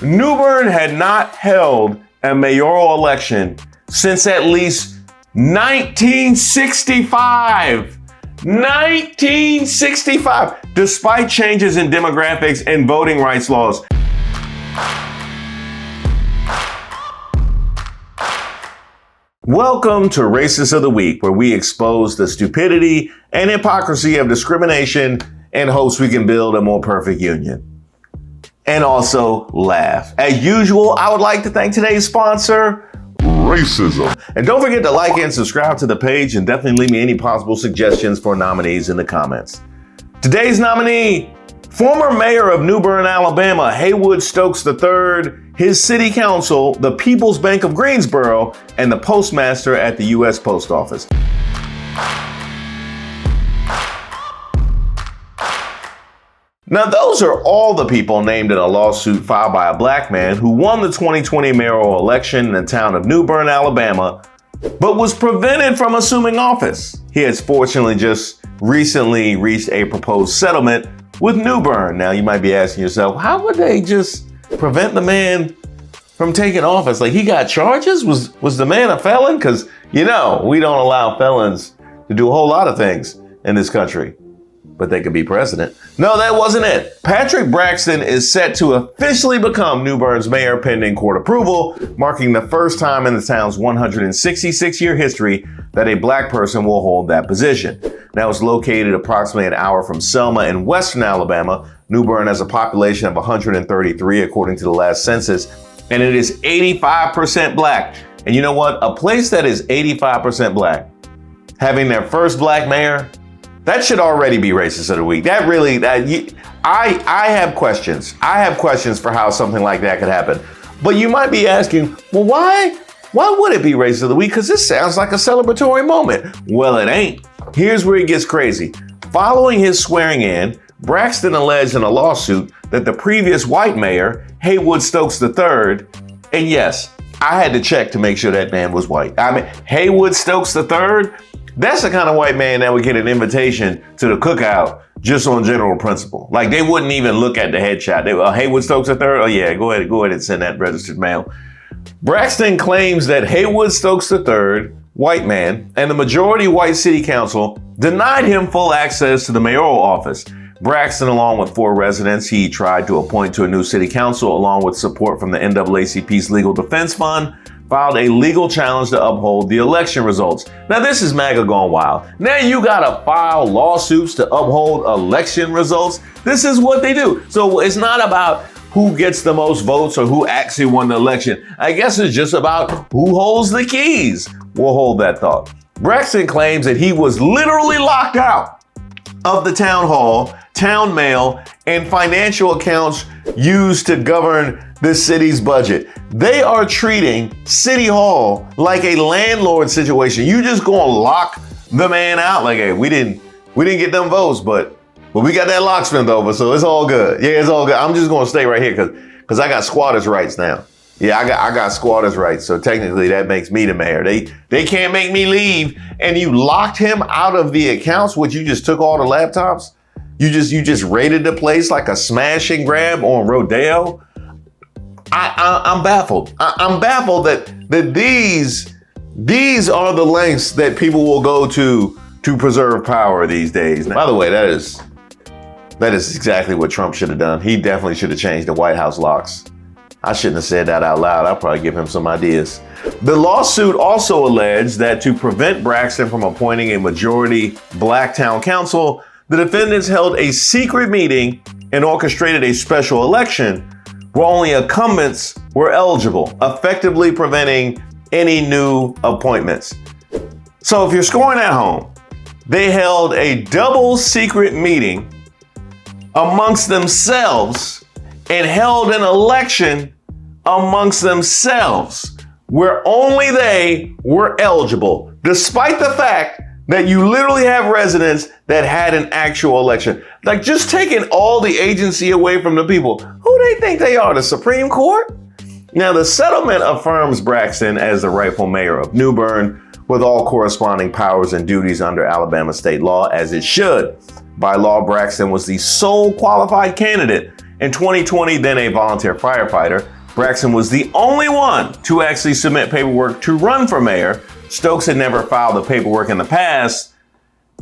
Newburn had not held a mayoral election since at least 1965. 1965, despite changes in demographics and voting rights laws. Welcome to Racist of the Week, where we expose the stupidity and hypocrisy of discrimination in hopes we can build a more perfect union. And also laugh. As usual, I would like to thank today's sponsor, Racism. And don't forget to like and subscribe to the page, and definitely leave me any possible suggestions for nominees in the comments. Today's nominee, former mayor of Newbern, Alabama, Haywood Stokes III, his city council, the People's Bank of Greensboro, and the postmaster at the U.S. Post Office. Now, those are all the people named in a lawsuit filed by a black man who won the 2020 mayoral election in the town of Newbern, Alabama, but was prevented from assuming office. He has fortunately just recently reached a proposed settlement with Newburn. Now, you might be asking yourself, how would they just prevent the man from taking office? Like, he got charges? Was the man a felon? Because, we don't allow felons to do a whole lot of things in this country. But they could be president. No, that wasn't it. Patrick Braxton is set to officially become Newburn's mayor pending court approval, marking the first time in the town's 166-year history that a black person will hold that position. Now, it's located approximately an hour from Selma in western Alabama. Newbern has a population of 133 according to the last census, and it is 85% black. And you know what? A place that is 85% black, having their first black mayor, that should already be Racist of the Week. I have questions. I have questions for how something like that could happen. But you might be asking, well, why would it be Racist of the Week? Because this sounds like a celebratory moment. Well, it ain't. Here's where it gets crazy. Following his swearing in, Braxton alleged in a lawsuit that the previous white mayor, Haywood Stokes III, and yes, I had to check to make sure that man was white. Haywood Stokes III, that's the kind of white man that would get an invitation to the cookout just on general principle. Like, they wouldn't even look at the headshot. They were, Haywood Stokes III? Oh yeah, go ahead and send that registered mail. Braxton claims that Haywood Stokes III, white man, and the majority white city council denied him full access to the mayoral office. Braxton, along with 4 residents he tried to appoint to a new city council, along with support from the NAACP's Legal Defense Fund, filed a legal challenge to uphold the election results. Now, this is MAGA gone wild. Now you gotta file lawsuits to uphold election results. This is what they do. So it's not about who gets the most votes or who actually won the election. I guess it's just about who holds the keys. We'll hold that thought. Braxton claims that he was literally locked out of the town hall, town mail, and financial accounts used to govern the city's budget. They are treating City Hall like a landlord situation. You just gonna lock the man out like, hey, we didn't get them votes, but we got that locksmith over, so it's all good. Yeah, it's all good. I'm just gonna stay right here because I got squatters' rights now. Yeah, I got squatters' rights, so technically that makes me the mayor. They can't make me leave. And you locked him out of the accounts, which you just took all the laptops. You just raided the place like a smash and grab on Rodeo. I'm baffled. I'm baffled that these are the lengths that people will go to preserve power these days. By the way, that is exactly what Trump should have done. He definitely should have changed the White House locks. I shouldn't have said that out loud. I'll probably give him some ideas. The lawsuit also alleged that to prevent Braxton from appointing a majority black town council, the defendants held a secret meeting and orchestrated a special election where only incumbents were eligible, effectively preventing any new appointments. So if you're scoring at home, they held a double secret meeting amongst themselves and held an election amongst themselves where only they were eligible, despite the fact that you literally have residents that had an actual election. Like, just taking all the agency away from the people. Who they think they are, the Supreme Court? Now, the settlement affirms Braxton as the rightful mayor of Newburn, with all corresponding powers and duties under Alabama state law, as it should. By law, Braxton was the sole qualified candidate In 2020, then a volunteer firefighter, Braxton was the only one to actually submit paperwork to run for mayor. Stokes had never filed the paperwork in the past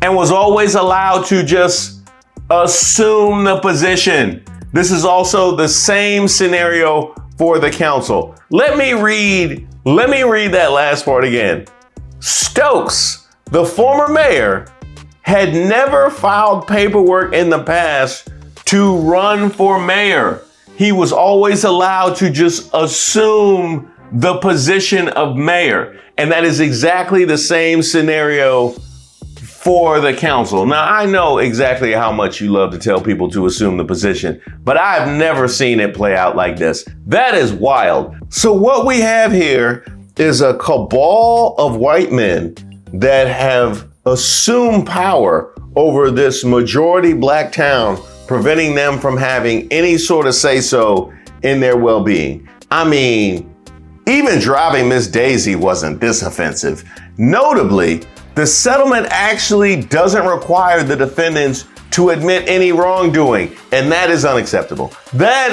and was always allowed to just assume the position. This is also the same scenario for the council. Let me read that last part again. Stokes, the former mayor, had never filed paperwork in the past to run for mayor. He was always allowed to just assume the position of mayor. And that is exactly the same scenario for the council. Now, I know exactly how much you love to tell people to assume the position, but I've never seen it play out like this. That is wild. So what we have here is a cabal of white men that have assumed power over this majority black town, preventing them from having any sort of say-so in their well-being. I mean, even driving Miss Daisy wasn't this offensive. Notably, the settlement actually doesn't require the defendants to admit any wrongdoing, and that is unacceptable. That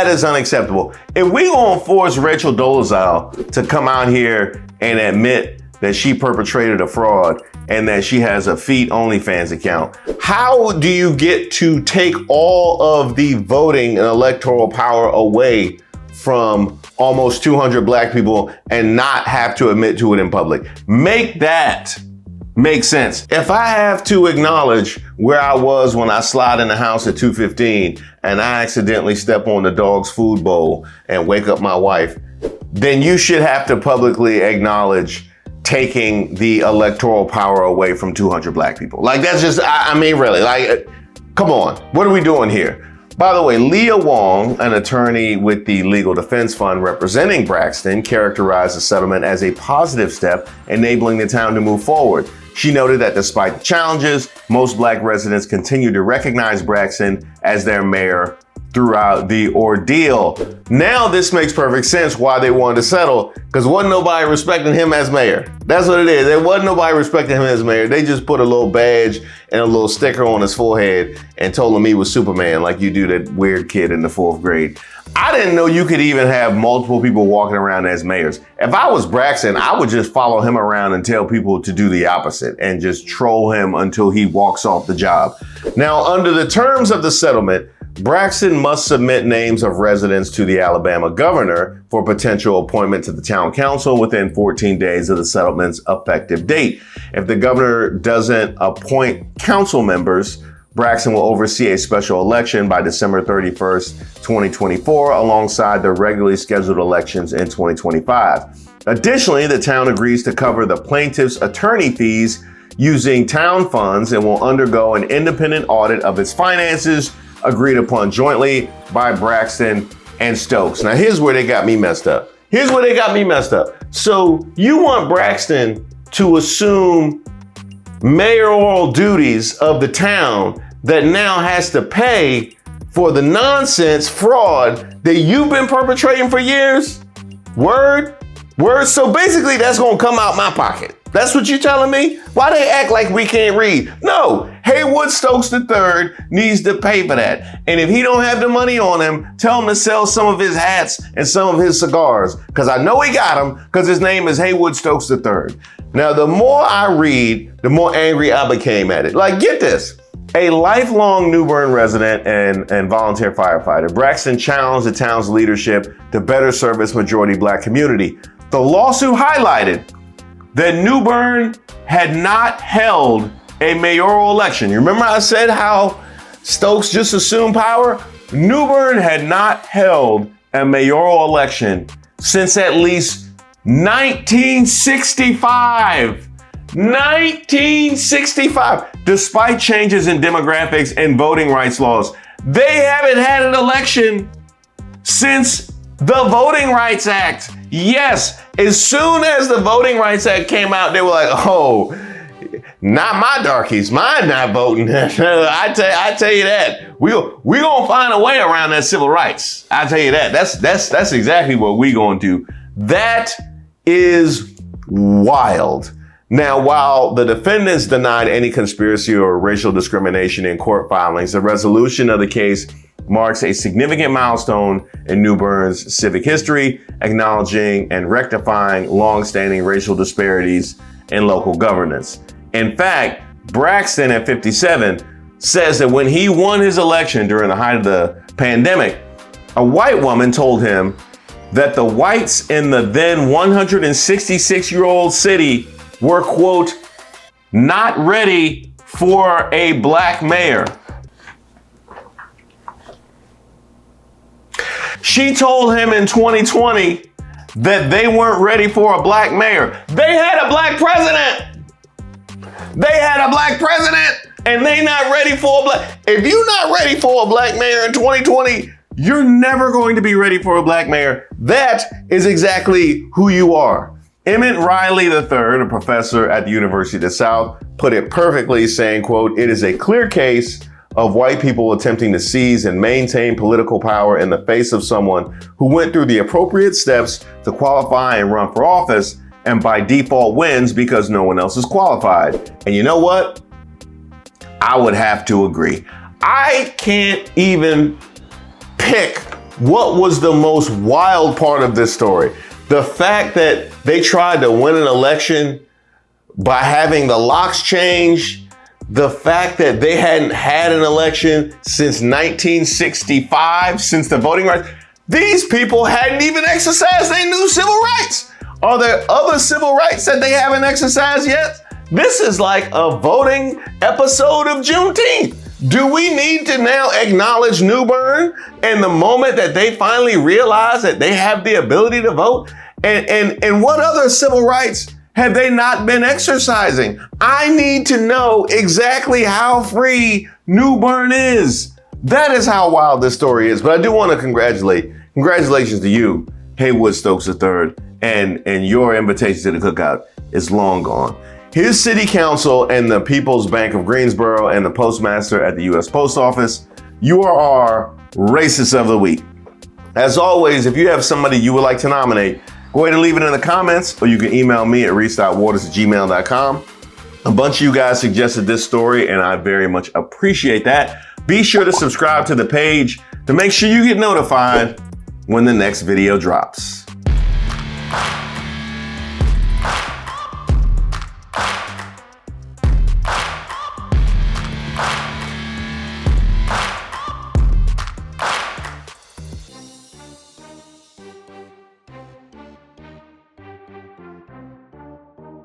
is unacceptable. If we gonna force Rachel Dolezal to come out here and admit that she perpetrated a fraud and that she has a feet OnlyFans account, how do you get to take all of the voting and electoral power away from almost 200 black people and not have to admit to it in public? Make that make sense. If I have to acknowledge where I was when I slide in the house at 2:15 and I accidentally step on the dog's food bowl and wake up my wife, then you should have to publicly acknowledge taking the electoral power away from 200 black people. Like, that's just, I mean, really, like, come on, what are we doing here? By the way, Leah Wong, an attorney with the Legal Defense Fund representing Braxton, characterized the settlement as a positive step, enabling the town to move forward. She noted that despite the challenges, most black residents continue to recognize Braxton as their mayor throughout the ordeal. Now this makes perfect sense why they wanted to settle, because wasn't nobody respecting him as mayor. That's what it is. There wasn't nobody respecting him as mayor. They just put a little badge and a little sticker on his forehead and told him he was Superman, like you do that weird kid in the 4th grade. I didn't know you could even have multiple people walking around as mayors. If I was Braxton, I would just follow him around and tell people to do the opposite and just troll him until he walks off the job. Now, under the terms of the settlement, Braxton must submit names of residents to the Alabama governor for potential appointment to the town council within 14 days of the settlement's effective date. If the governor doesn't appoint council members, Braxton will oversee a special election by December 31st, 2024, alongside the regularly scheduled elections in 2025. Additionally, the town agrees to cover the plaintiff's attorney fees using town funds and will undergo an independent audit of its finances, agreed upon jointly by Braxton and Stokes. Now, here's where they got me messed up. So you want Braxton to assume mayoral duties of the town that now has to pay for the nonsense fraud that you've been perpetrating for years? Word? So basically that's gonna come out my pocket. That's what you telling me? Why they act like we can't read? No, Haywood Stokes III needs to pay for that. And if he don't have the money on him, tell him to sell some of his hats and some of his cigars, because I know he got them, because his name is Haywood Stokes III. Now, the more I read, the more angry I became at it. Like, get this. A lifelong Newbern resident and volunteer firefighter, Braxton challenged the town's leadership to better serve its majority black community. The lawsuit highlighted that Newburn had not held a mayoral election. You remember I said how Stokes just assumed power? Newburn had not held a mayoral election since at least 1965. 1965. Despite changes in demographics and voting rights laws, they haven't had an election since the Voting Rights Act. Yes, as soon as the Voting Rights Act came out, they were like, oh, not my darkies, mine not voting. I tell you that. We gonna find a way around that civil rights. I tell you that. That's exactly what we gonna do. That is wild. Now, while the defendants denied any conspiracy or racial discrimination in court filings, the resolution of the case marks a significant milestone in Newburn's civic history, acknowledging and rectifying long-standing racial disparities in local governance. In fact, Braxton at 57 says that when he won his election during the height of the pandemic, a white woman told him that the whites in the then 166-year-old city were, quote, not ready for a black mayor. She told him in 2020 that they weren't ready for a black mayor. They had a black president. They had a black president and they not ready for a black. If you're not ready for a black mayor in 2020, you're never going to be ready for a black mayor. That is exactly who you are. Emmett Riley III, a professor at the University of the South, put it perfectly, saying, quote, it is a clear case of white people attempting to seize and maintain political power in the face of someone who went through the appropriate steps to qualify and run for office, and by default wins because no one else is qualified. And you know what? I would have to agree. I can't even pick what was the most wild part of this story. The fact that they tried to win an election by having the locks changed, the fact that they hadn't had an election since 1965, since the voting rights, these people hadn't even exercised their new civil rights. Are there other civil rights that they haven't exercised yet? This is like a voting episode of Juneteenth. Do we need to now acknowledge Newbern and the moment that they finally realize that they have the ability to vote? And what other civil rights have they not been exercising? I need to know exactly how free Newburn is. That is how wild this story is. But I do want to congratulations to you, Haywood Stokes III, and your invitation to the cookout is long gone. His city council and the People's Bank of Greensboro and the postmaster at the U.S. Post Office, you are our racist of the week. As always, if you have somebody you would like to nominate, go ahead and leave it in the comments, or you can email me at reese.waters@gmail.com. A bunch of you guys suggested this story, and I very much appreciate that. Be sure to subscribe to the page to make sure you get notified when the next video drops.